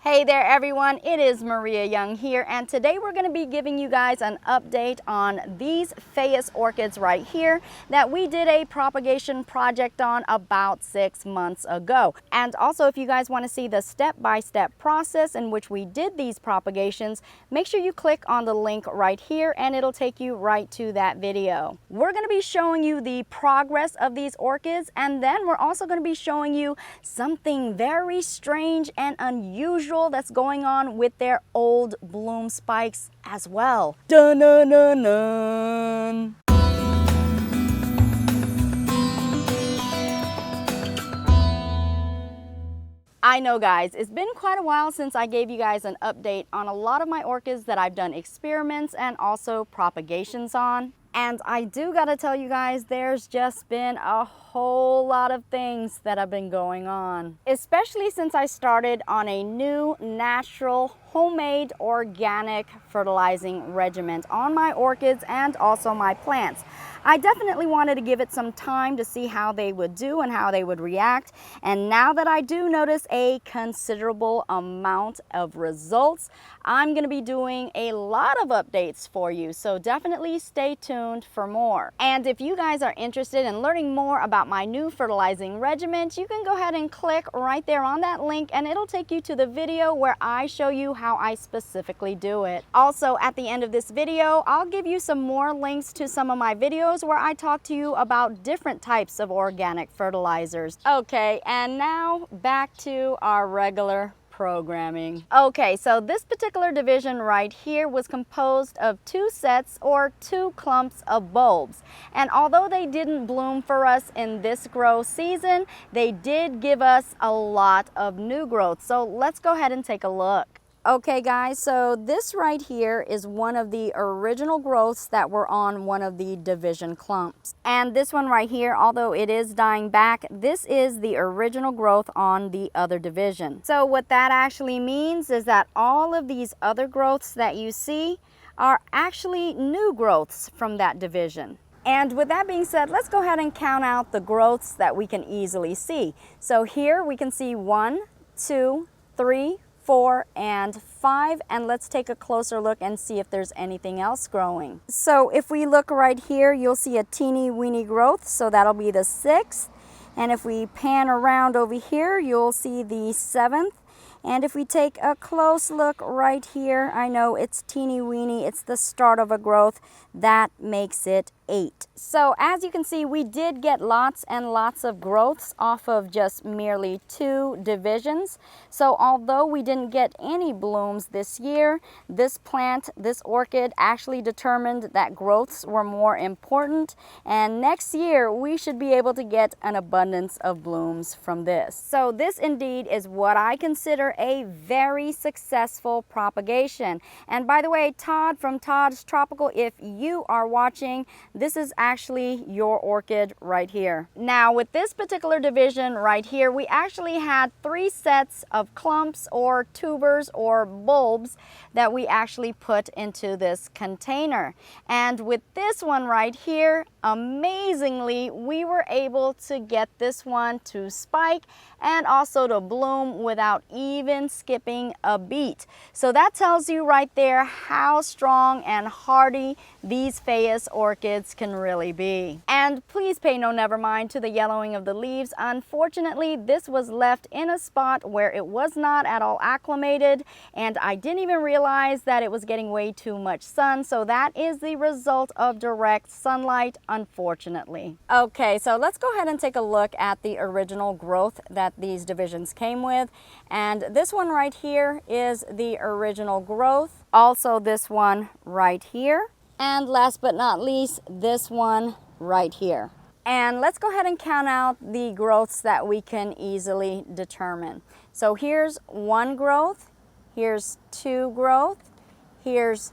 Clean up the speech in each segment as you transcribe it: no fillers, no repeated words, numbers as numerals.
Hey there everyone, it is Maria Young here, and today we're going to be giving you guys an update on these PHAIUS orchids right here that we did a propagation project on about 6 months ago. And also, if you guys want to see the step-by-step process in which we did these propagations, make sure you click on the link right here and it'll take you right to that video. We're going to be showing you the progress of these orchids, and then we're also going to be showing you something very strange and unusual that's going on with their old bloom spikes as well. Dun, dun, dun, dun. I know guys, it's been quite a while since I gave you guys an update on a lot of my orchids that I've done experiments and also propagations on. And I do gotta tell you guys, there's just been a whole lot of things that have been going on. Especially since I started on a new natural, homemade, organic fertilizing regimen on my orchids and also my plants. I definitely wanted to give it some time to see how they would do and how they would react. And now that I do notice a considerable amount of results, I'm gonna be doing a lot of updates for you. So definitely stay tuned for more. And if you guys are interested in learning more about my new fertilizing regimen, you can go ahead and click right there on that link and it'll take you to the video where I show you how I specifically do it. Also, at the end of this video, I'll give you some more links to some of my videos where I talk to you about different types of organic fertilizers. Okay, and now back to our regular programming. Okay, so this particular division right here was composed of 2 sets or 2 clumps of bulbs. And although they didn't bloom for us in this grow season, they did give us a lot of new growth. So let's go ahead and take a look. Okay guys, so this right here is one of the original growths that were on one of the division clumps. And this one right here, although it is dying back, this is the original growth on the other division. So what that actually means is that all of these other growths that you see are actually new growths from that division. And with that being said, let's go ahead and count out the growths that we can easily see. So here we can see 1, 2, 3, 4, and 5, and let's take a closer look and see if there's anything else growing. So if we look right here, you'll see a teeny weeny growth, so that'll be the 6th. And if we pan around over here, you'll see the 7th. And if we take a close look right here, I know it's teeny weeny, it's the start of a growth, that makes it 8. So as you can see, we did get lots and lots of growths off of just merely 2 divisions. So although we didn't get any blooms this year, this plant, this orchid actually determined that growths were more important. And next year, we should be able to get an abundance of blooms from this. So this indeed is what I consider a very successful propagation. And by the way, Todd from Todd's Tropical, if you are watching, this is actually your orchid right here. Now with this particular division right here, we actually had 3 sets of clumps or tubers or bulbs that we actually put into this container. And with this one right here, amazingly, we were able to get this one to spike and also to bloom without even skipping a beat. So that tells you right there how strong and hardy these PHAIUS orchids can really be. And please pay no never mind to the yellowing of the leaves. Unfortunately, this was left in a spot where it was not at all acclimated, and I didn't even realize that it was getting way too much sun. So that is the result of direct sunlight, unfortunately. Okay, so let's go ahead and take a look at the original growth that these divisions came with. And this one right here is the original growth. Also this one right here. And last but not least, this one right here. And let's go ahead and count out the growths that we can easily determine. So here's 1 growth, here's 2 growth, here's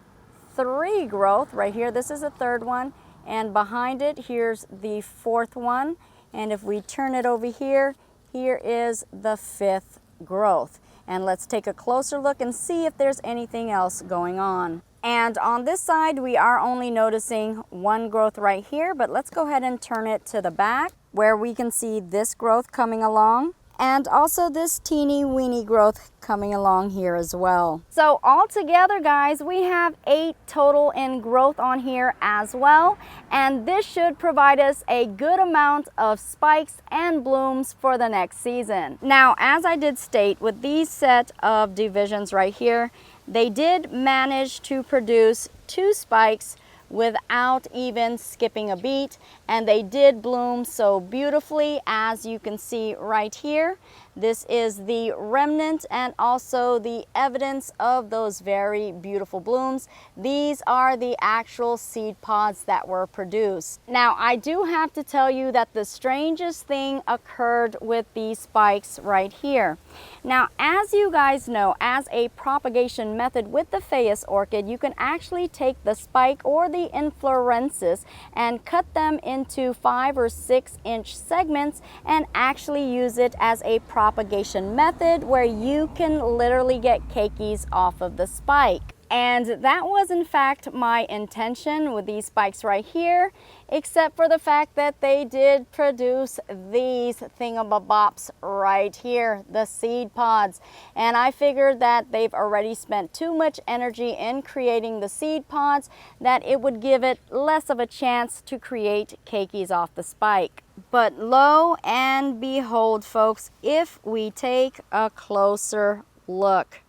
3 growth right here. This is the 3rd one. And behind it, here's the 4th one. And if we turn it over here, here is the 5th growth. And let's take a closer look and see if there's anything else going on. And on this side, we are only noticing 1 growth right here, but let's go ahead and turn it to the back where we can see this growth coming along. And also this teeny weeny growth coming along here as well. So all together, guys, we have 8 total in growth on here as well. And this should provide us a good amount of spikes and blooms for the next season. Now, as I did state, with these set of divisions right here, they did manage to produce 2 spikes without even skipping a beat, and they did bloom so beautifully, as you can see right here. This is the remnant and also the evidence of those very beautiful blooms. These are the actual seed pods that were produced. Now, I do have to tell you that the strangest thing occurred with these spikes right here. Now, as you guys know, as a propagation method with the PHAIUS orchid, you can actually take the spike or the inflorescences and cut them into 5 or 6 inch segments and actually use it as a propagation method where you can literally get keikis off of the spike. And that was in fact my intention with these spikes right here, except for the fact that they did produce these thingamabops right here, the seed pods. And I figured that they've already spent too much energy in creating the seed pods, that it would give it less of a chance to create keikis off the spike. But lo and behold, folks, if we take a closer look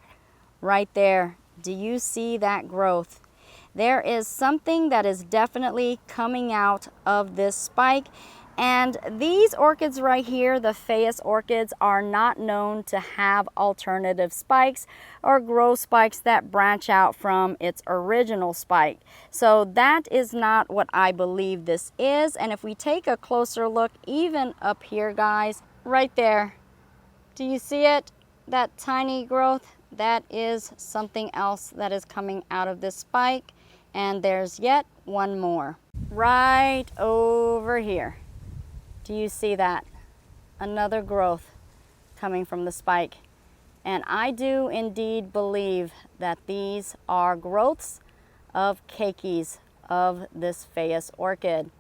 right there, do you see that growth? There is something that is definitely coming out of this spike. And these orchids right here, the PHAIUS orchids, are not known to have alternative spikes or grow spikes that branch out from its original spike. So that is not what I believe this is. And if we take a closer look, even up here, guys, right there, do you see it? That tiny growth? That is something else that is coming out of this spike. And there's yet one more right over here. Do you see that? Another growth coming from the spike. And I do indeed believe that these are growths of keikis of this PHAIUS orchid.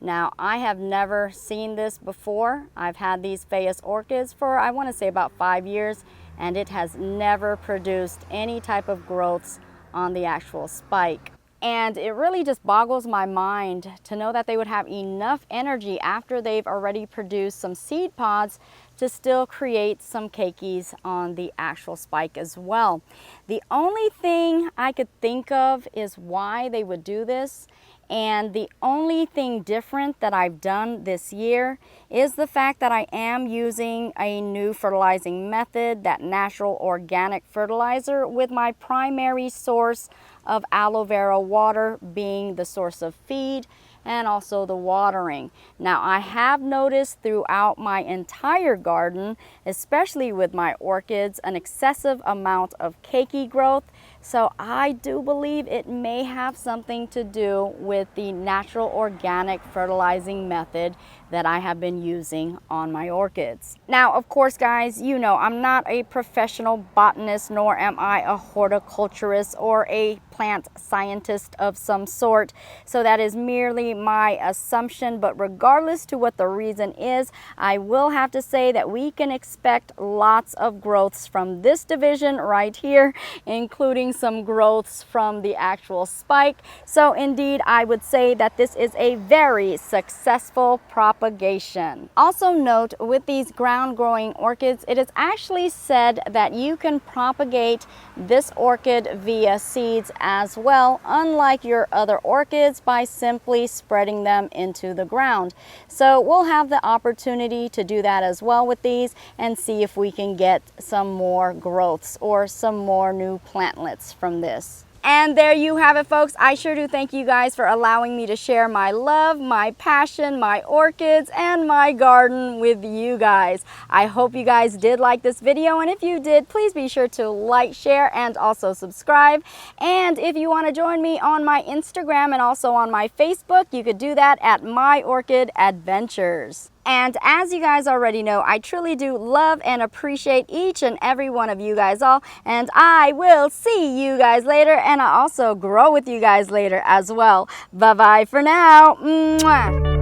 Now, I have never seen this before. I've had these PHAIUS orchids for, I want to say, about 5 years, and it has never produced any type of growths on the actual spike. And it really just boggles my mind to know that they would have enough energy after they've already produced some seed pods to still create some keikis on the actual spike as well. The only thing I could think of is why they would do this. And the only thing different that I've done this year is the fact that I am using a new fertilizing method, that natural organic fertilizer, with my primary source of aloe vera water being the source of feed and also the watering. Now, I have noticed throughout my entire garden, especially with my orchids, an excessive amount of keiki growth. So I do believe it may have something to do with the natural organic fertilizing method that I have been using on my orchids. Now, of course, guys, you know I'm not a professional botanist, nor am I a horticulturist or a plant scientist of some sort. So that is merely my assumption. But regardless to what the reason is, I will have to say that we can expect lots of growths from this division right here, including some growths from the actual spike. So indeed, I would say that this is a very successful propagation. Also note, with these ground growing orchids, it is actually said that you can propagate this orchid via seeds as well, unlike your other orchids, by simply spreading them into the ground. So we'll have the opportunity to do that as well with these and see if we can get some more growths or some more new plantlets from this. And there you have it, folks. I sure do thank you guys for allowing me to share my love, my passion, my orchids, and my garden with you guys. I hope you guys did like this video, and if you did, please be sure to like, share, and also subscribe. And if you want to join me on my Instagram and also on my Facebook, you could do that at My Orchid Adventures. And as you guys already know, I truly do love and appreciate each and every one of you guys all. And I will see you guys later, and I also grow with you guys later as well. Bye-bye for now. Mwah.